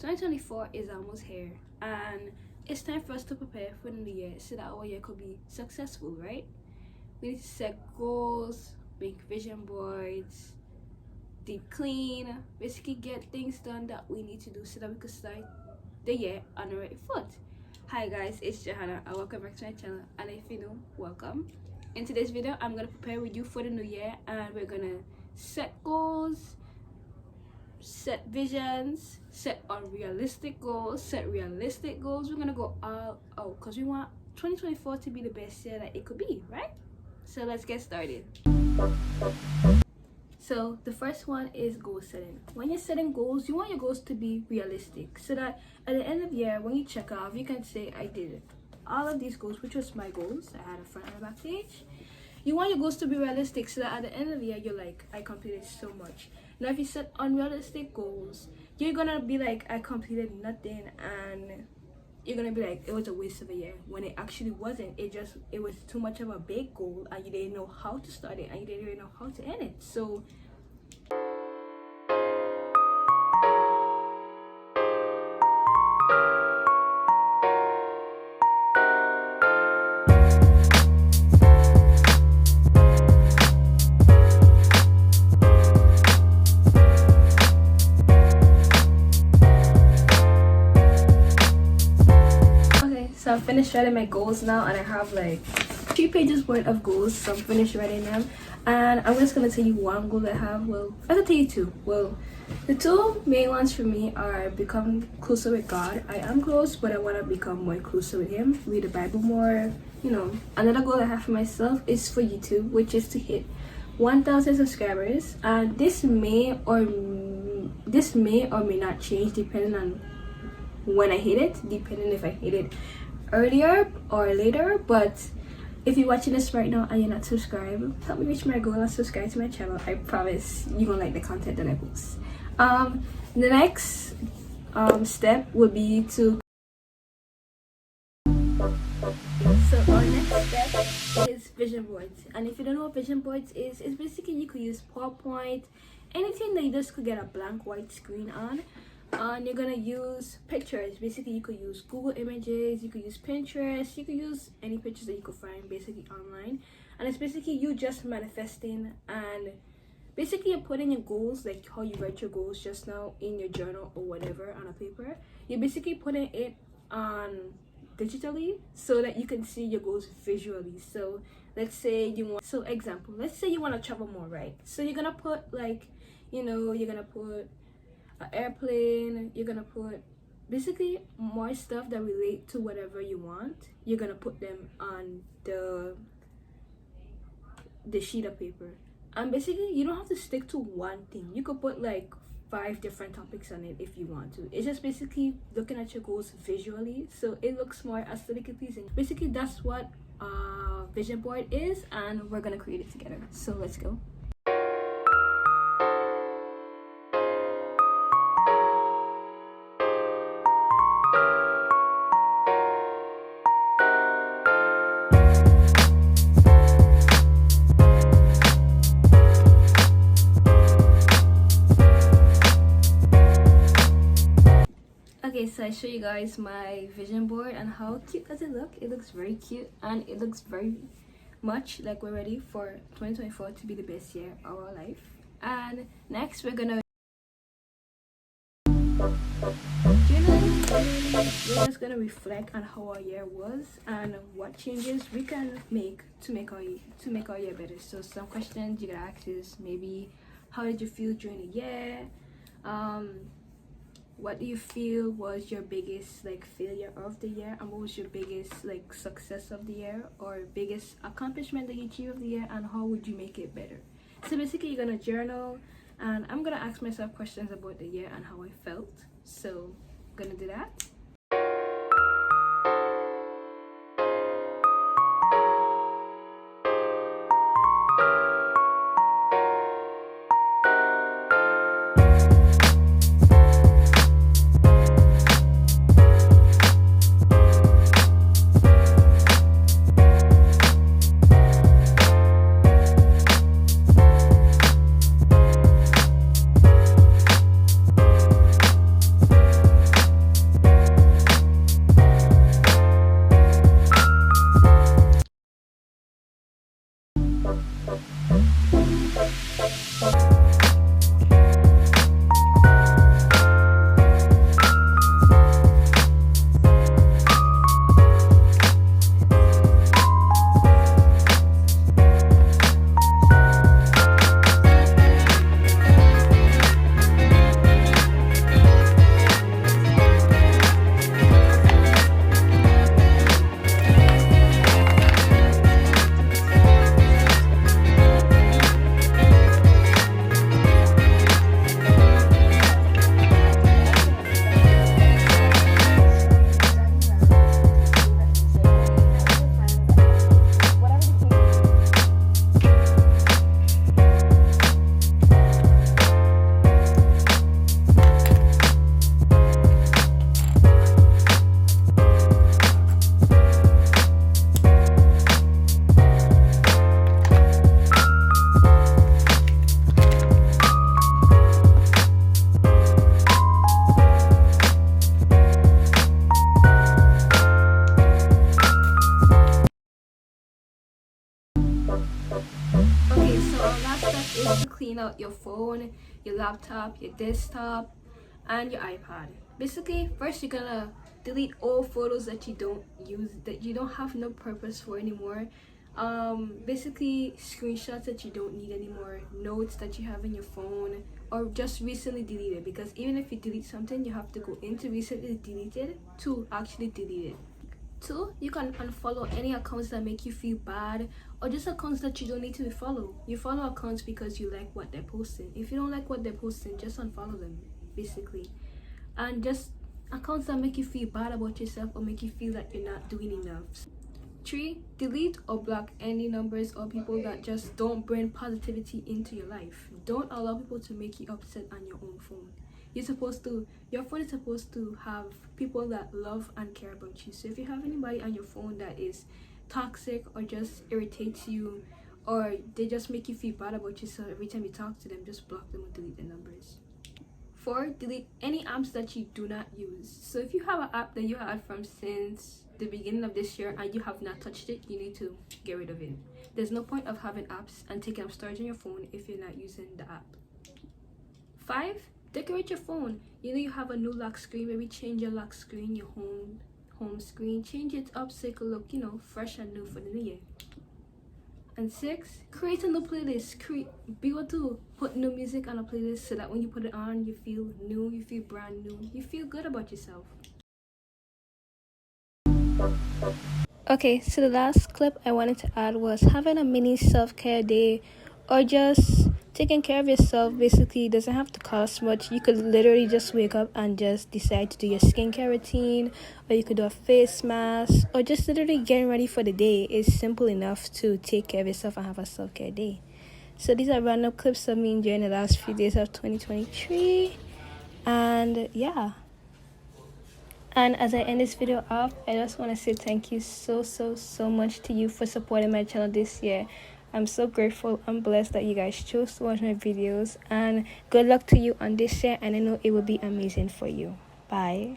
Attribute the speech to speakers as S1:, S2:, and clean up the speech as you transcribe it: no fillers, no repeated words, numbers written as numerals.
S1: 2024 is almost here, and it's time for us to prepare for the new year so that our year could be successful, right? We need to set goals, make vision boards, deep clean, basically get things done that we need to do so that we could start the year on the right foot. Hi guys, it's Johanna and welcome back to my channel, and if you know, welcome. In today's video, I'm gonna prepare with you for the new year, and we're gonna set goals, set visions, set unrealistic goals, set realistic goals. We're gonna go all out because we want 2024 to be the best year that it could be, right? So let's get started. So the first one is goal setting. When you're setting goals, you want your goals to be realistic so that at the end of the year, when you check off, you can say, I did it. All of these goals, which was my goals, I had a front and a back page. You want your goals to be realistic so that at the end of the year, you're like, I completed so much. Now, if you set unrealistic goals, you're gonna be like, I completed nothing, and you're gonna be like, it was a waste of a year, when it actually wasn't. It was too much of a big goal, and you didn't know how to start it, and you didn't even know how to end it. So I'm finished writing my goals now, and I have like 3 pages worth of goals, so I'm finished writing them. And I'm just gonna tell you one goal I have. Well, I can tell you 2. Well, the 2 main ones for me are become closer with God. I am close, but I want to become more closer with Him, read the Bible more. You know, another goal I have for myself is for YouTube, which is to hit 1,000 subscribers. And this may or may not change depending on when I hit it, depending if I hit it earlier or later. But if you're watching this right now and you're not subscribed, help me reach my goal and subscribe to my channel. I promise you're gonna like the content that I post. The next step would be to our next step is vision boards. And if you don't know what vision boards is, it's basically you could use PowerPoint, anything that you just could get a blank white screen on. And you're gonna use pictures. Basically, you could use Google Images, you could use Pinterest, you could use any pictures that you could find basically online. And it's basically you just manifesting, and basically you're putting your goals, like how you write your goals just now in your journal or whatever on a paper. You're basically putting it on digitally so that you can see your goals visually. So let's say let's say you want to travel more, right? So you're gonna put like, you're gonna put airplane, you're gonna put basically more stuff that relate to whatever you want. You're gonna put them on the sheet of paper, and basically you don't have to stick to one thing. You could put like 5 different topics on it if you want to. It's just basically looking at your goals visually, so it looks more aesthetically pleasing. Basically that's what vision board is, and we're gonna create it together. So let's go. Okay, so I show you guys my vision board, and how cute does it look? It looks very cute, and it looks very much like we're ready for 2024 to be the best year of our life. And next we're just gonna reflect on how our year was and what changes we can make to make our year better. So some questions you gotta ask is maybe, how did you feel during the year? What do you feel was your biggest like failure of the year, and what was your biggest like success of the year, or biggest accomplishment that you achieved of the year, and how would you make it better? So basically you're gonna journal, and I'm gonna ask myself questions about the year and how I felt. So I'm gonna do that. clean out your phone, your laptop, your desktop, and your iPad. Basically, first you're gonna delete all photos that you don't use, that you don't have no purpose for anymore. Basically screenshots that you don't need anymore, notes that you have in your phone, or just recently deleted, because even if you delete something, you have to go into recently deleted to actually delete it. 2, you can unfollow any accounts that make you feel bad, or just accounts that you don't need to follow. You follow accounts because you like what they're posting. If you don't like what they're posting, just unfollow them, basically. And just accounts that make you feel bad about yourself or make you feel that you're not doing enough. 3, delete or block any numbers or people that just don't bring positivity into your life. Don't allow people to make you upset on your own phone. Your phone is supposed to have people that love and care about you. So if you have anybody on your phone that is toxic or just irritates you, or they just make you feel bad about yourself every time you talk to them, just block them or delete the numbers. 4, delete any apps that you do not use. So if you have an app that you had from since the beginning of this year and you have not touched it, you need to get rid of it. There's no point of having apps and taking up storage on your phone if you're not using the app. 5, decorate your phone. You have a new lock screen, maybe change your lock screen, your home screen, change it up so it could look, fresh and new for the new year. And 6, create a new playlist. Be able to put new music on a playlist so that when you put it on, you feel new, you feel brand new, you feel good about yourself. Okay, so the last clip I wanted to add was having a mini self-care day, or just taking care of yourself. Basically, it doesn't have to cost much. You could literally just wake up and just decide to do your skincare routine, or you could do a face mask, or just literally getting ready for the day is simple enough to take care of yourself and have a self-care day. So these are random clips of me enjoying the last few days of 2023, and yeah. And as I end this video off, I just want to say thank you so much to you for supporting my channel this year. I'm so grateful and blessed that you guys chose to watch my videos, and good luck to you on this year, and I know it will be amazing for you. Bye.